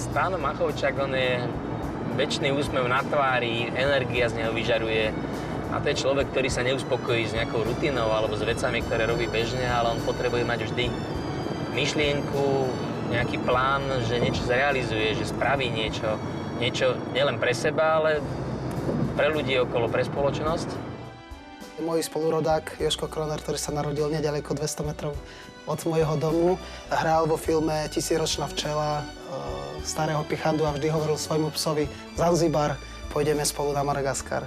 Stáno Machovčák, on je večný úsmev na tvári, energia z neho vyžaruje. A to je človek, ktorý sa neuspokojí s nejakou rutinou alebo s vecami, ktoré robí bežne, ale on potrebuje mať vždy myšlienku, nejaký plán, že niečo zrealizuje, že spraví niečo nielen pre seba, ale pre ľudí okolo, pre spoločnosť. Môj spolurodák Jožko Kroner, ktorý sa narodil nedaleko 200 metrov od môjho domu, hral vo filme Tisícročná včela starého Pichandu a vždy hovoril svojmu psovi Zanzibar, pôjdeme spolu na Madagaskar.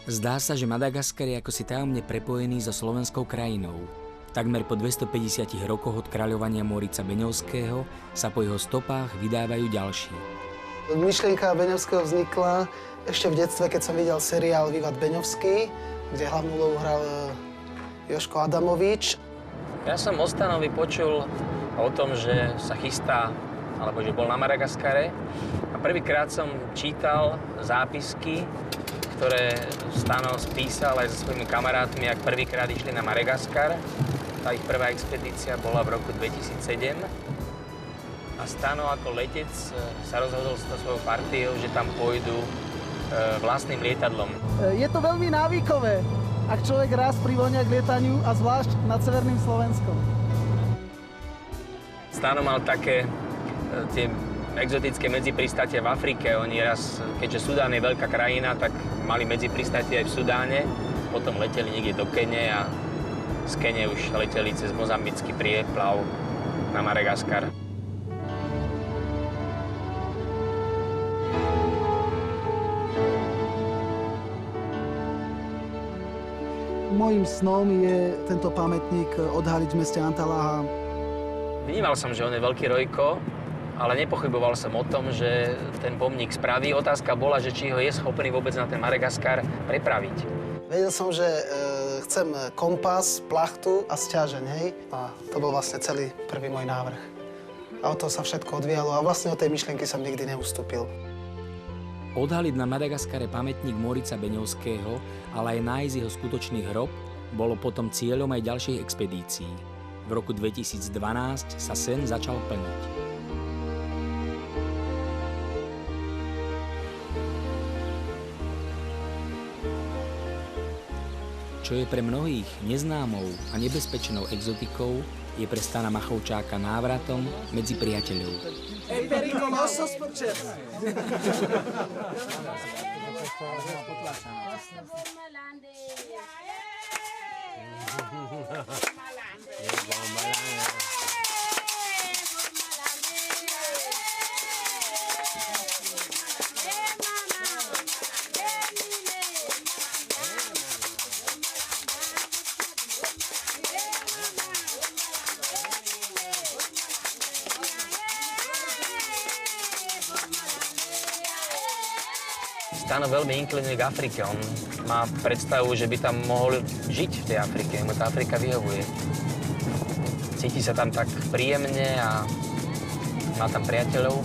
Zdá sa, že Madagaskar je ako si tajomne prepojený so slovenskou krajinou. Takmer po 250 rokoch od kráľovania Morica Beňovského sa po jeho stopách vydávajú ďalší. Myšlienka Beňovského vznikla ešte v detstve, keď som videl seriál Vývad Beňovský, kde hlavnú úlohu hral Jožko Adamovič. Ja som o Stanovi počul o tom, že sa chystá, alebo že bol na Madagaskare. A prvýkrát som čítal zápisky, ktoré Stano spísal aj so svojimi kamarátmi, ak prvýkrát išli na Madagaskar. Tá ich prvá expedícia bola v roku 2007. A Stano ako letec sa rozhodol s svojou partiou, že tam pôjdu vlastným lietadlom. Je to veľmi návykové, ak človek raz privonia k lietaniu a zvlášť nad severným Slovenskom. Stano mal také tie exotické medzipristátia v Afrike. Oni raz, keďže Sudán je veľká krajina, tak mali medzipristátie aj v Sudáne. Potom leteli niekde do Kene a z Kene už leteli cez mozambický prieplav na Madagaskar. Mojím snom je tento pamätník odhaliť v meste Antalaaha. Vnímal som, že on je veľký rojko, ale nepochyboval som o tom, že ten pomník spraví. Otázka bola, že či ho je schopný vôbec na ten Madagaskar prepraviť. Vedel som, že chcem kompas, plachtu a sťažeň, hej? A to bol vlastne celý prvý môj návrh. A od toho sa všetko odvíjalo a vlastne od tej myšlienky som nikdy neustúpil. Odhaliť na Madagaskare pamätník Morica Beňovského, ale aj nájsť jeho skutočný hrob, bolo potom cieľom aj ďalších expedícií. V roku 2012 sa sen začal plniť. Čo je pre mnohých neznámou a nebezpečnou exotikou, je pre Stana Machovčáka návratom medzi priateľov. Stano veľmi inklinuje k Afrike. On má predstavu, že by tam mohol žiť v tej Afrike. Mu tá Afrika vyhovuje. Cíti sa tam tak príjemne a má tam priateľov.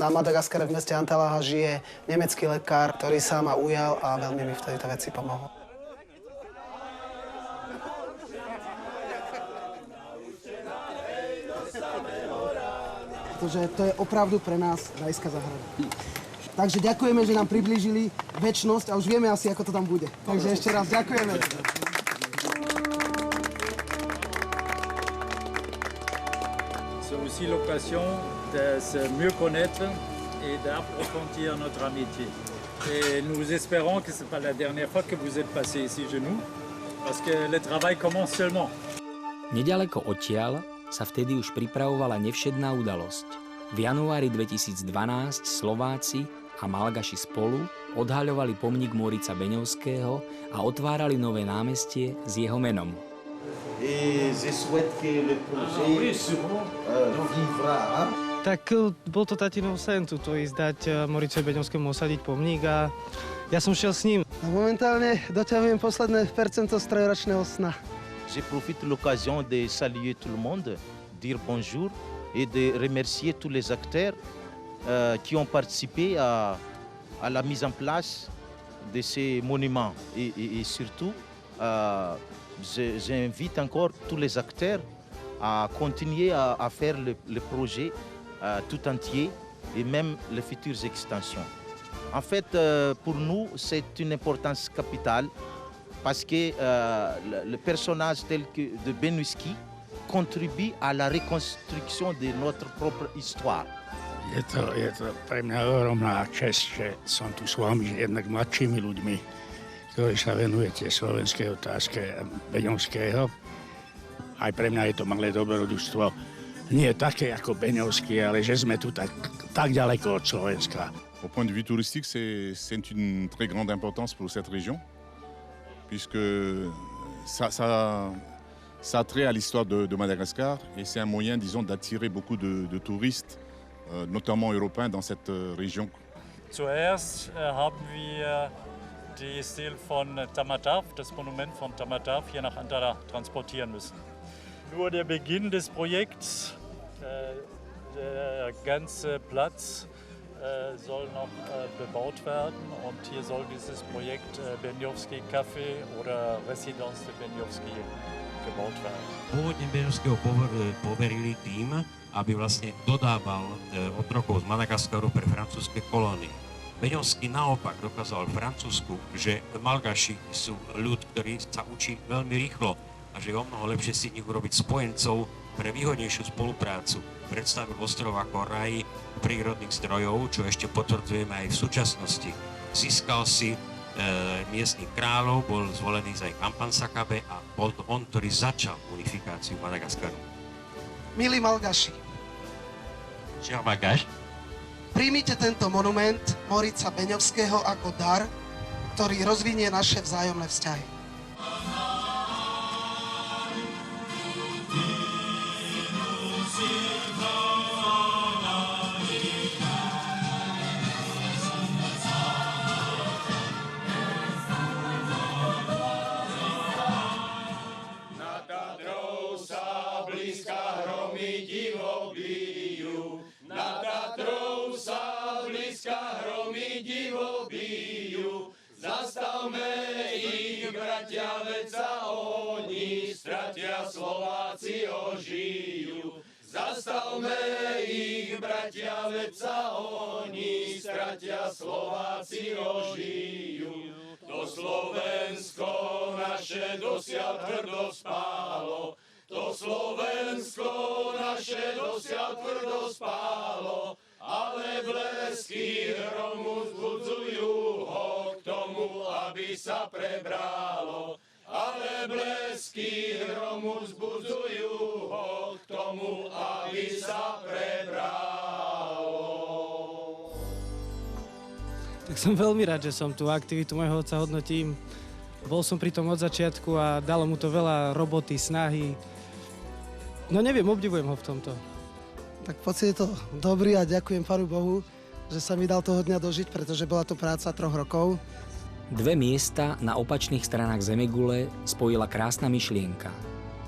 Na Madagaskare v meste Antalaaha žije nemecký lekár, ktorý sa ma ujal a veľmi mi v tejto veci pomohol. Pretože to je opravdu pre nás rajská záhrada. Takže ďakujeme, že nám priblížili večnosť a už vieme asi, ako to tam bude. Takže ešte raz ďakujeme. C'est aussi l'occasion de se mieux connaître et d'approfondir notre amitié. Et nous espérons que ce n'est pas la dernière fois que vous êtes passé ici chez nous, parce que le travail commence seulement. Nedaleko odtiaľ sa vtedy už pripravovala nevšedná udalosť. V januári 2012 Slováci a Malgaši spolu odhaľovali pomník Morica Beňovského a otvárali nové námestie s jeho menom. Tak bol to tatinov sen tuto ísť dať Moricovi Beňovskému osadiť pomník a ja som šiel s ním. A momentálne doťahujem posledné percento z trojročného sna. Je profite de l'occasion de saluer tout le monde, dire bonjour et de remercier tous les acteurs qui ont participé à la mise en place de ces monuments. Et surtout, j'invite encore tous les acteurs à continuer à faire le projet tout entier et même les futures extensions. En fait, pour nous, c'est une importance capitale parce que le personnage tel que de Benowski contribue à la reconstruction de notre propre histoire. Je to pre mňa ohromná česť, že som tu s vami jednak mladšími ľuďmi, ktorí sa venujete slovenskej otázke Beňovského. Aj pre mňa je to malé dobrodružstvo. Nie také ako Beňovský, ale že sme tu tak ďaleko od Slovenska. Au point de vue touristique, c'est une très grande importance pour cette région, puisque ça a trait à l'histoire de Madagascar et c'est un moyen, disons, d'attirer beaucoup de touristes, notamment européens, dans cette région. Zuerst haben wir die Stele von Tamatave, das Monument von Tamatave, hier nach Antara transportieren müssen. Nur der Beginn des Projekts, der ganze Platz soll noch bebaut werden und hier soll dieses Projekt Benjovský Café oder Residence de Benjovský gebaut werden. Pôvodne Beňovského poverili tým, aby vlastne dodával otrokov z Madagaskaru pre francúzske kolónie. Beňovský naopak dokázal Francúzsku, že Malgaši sú ľud, ktorý sa učí veľmi rýchlo a že je o mnoho lepšie si nich urobiť spojencov pre výhodnejšiu spoluprácu. Predstavil ostrov ako raj prírodných zdrojov, čo ešte potvrdzujeme aj v súčasnosti. Získal si miestnych kráľov, bol zvolený za Kampansakabe a bol to on, ktorý začal unifikáciu Madagaskaru. Milí Malgaši, Cher Malgaš, príjmite tento monument Morica Beňovského ako dar, ktorý rozvinie naše vzájomné vzťahy. Zastavme ich, bratia, veď sa oni stratia, Slováci ožijú. Zastavme ich, bratia, veď sa oni stratia, Slováci ožijú. To Slovensko naše dosiaľ tvrdo spálo, to Slovensko naše dosiaľ tvrdo spálo, ale blesky hromu vzbudzujú ho k tomu, aby sa prebralo. Ale blesky hromu vzbudzujú ho k tomu, aby sa prebralo. Tak som veľmi rád, že som tu. Aktivitu môjho otca hodnotím. Bol som pri tom od začiatku a dalo mu to veľa roboty, snahy. No neviem, obdivujem ho v tomto. Tak pocit je to dobrý a ďakujem Pánu Bohu, že sa mi dal toho dňa dožiť, pretože bola to práca 3 rokov. Dve miesta na opačných stranách Zemegule spojila krásna myšlienka.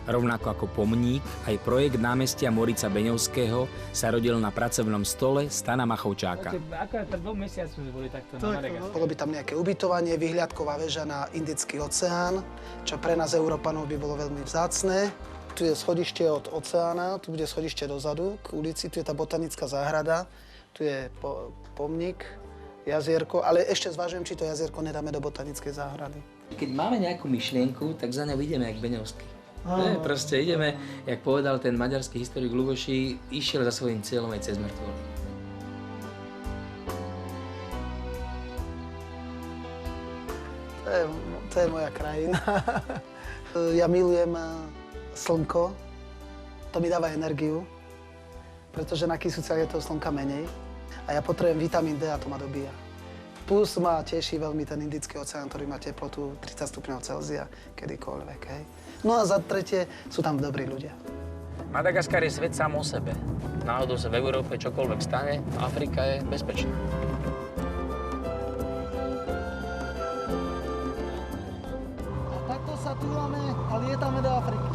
Rovnako ako pomník, aj projekt námestia Morica Beňovského sa rodil na pracovnom stole Stana Machovčáka. Akorát pred 2 mesiacmi sme boli takto na Madagaskare. Bolo by tam nejaké ubytovanie, vyhliadková väža na Indický oceán, čo pre nás Európanov by bolo veľmi vzácne. Tu je schodište od oceána, tu bude schodište dozadu k ulici, tu je tá botanická záhrada, tu je pomník, jazierko, ale ešte zvážujem, či to jazierko nedáme do botanickej záhrady. Keď máme nejakú myšlienku, tak za ňou ideme jak Beňovský. Proste ideme, jak povedal ten maďarský historik Lugoši, išiel za svojím cieľom aj cez mŕtvoly. To je moja krajina. Ja milujem slnko, to mi dáva energiu, pretože na Kysuciach je toho slnka menej a ja potrebujem vitamín D a to ma dobíja. Plus ma teší veľmi ten Indický oceán, ktorý má teplotu 30 stupňov Celzia kedykoľvek. Hej. No a za tretie sú tam dobrí ľudia. Madagaskar je svet sám o sebe. Náhodou sa v Európe čokoľvek stane, Afrika je bezpečná. A takto sa túlame a lietame do Afriky.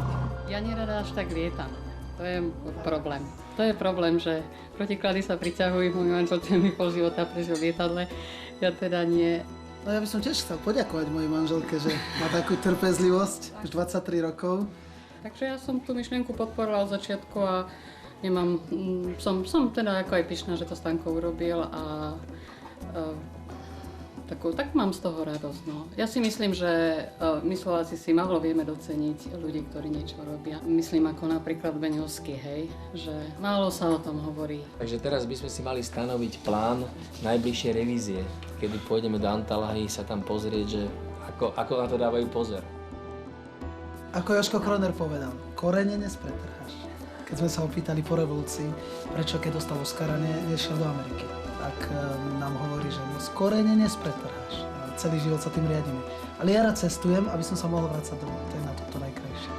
Ja nerada až tak lietam. To je problém. To je problém, že protiklady sa priťahujú. Môj manžel mi pol života prežil v lietadle. Ja teda nie. No ja by som tiež chcel poďakovať mojej manželke, že má takú trpezlivosť už 23 rokov. Takže ja som tú myšlienku podporila od začiatku a Nemám, som teda ako aj pyšná, že to Stanko urobil a tak mám z toho radosť. No. Ja si myslím, že my Slováci si málo vieme doceniť ľudí, ktorí niečo robia. Myslím ako napríklad Beňovský, hej, že málo sa o tom hovorí. Takže teraz by sme si mali stanoviť plán najbližšej revízie, kedy pôjdeme do Antalahy sa tam pozrieť, že ako na to dávajú pozor. Ako Jožko Kroner povedal, korene nespretrháš. Keď sme sa opýtali po revolúcii, prečo keď dostal Oscara, nešiel do Ameriky, tak nám hovorí, že z korene nespretrháš. Celý život sa tým riadíme. Ale ja rád cestujem, aby som sa mohol vrácať domov. To je na to najkrajšie.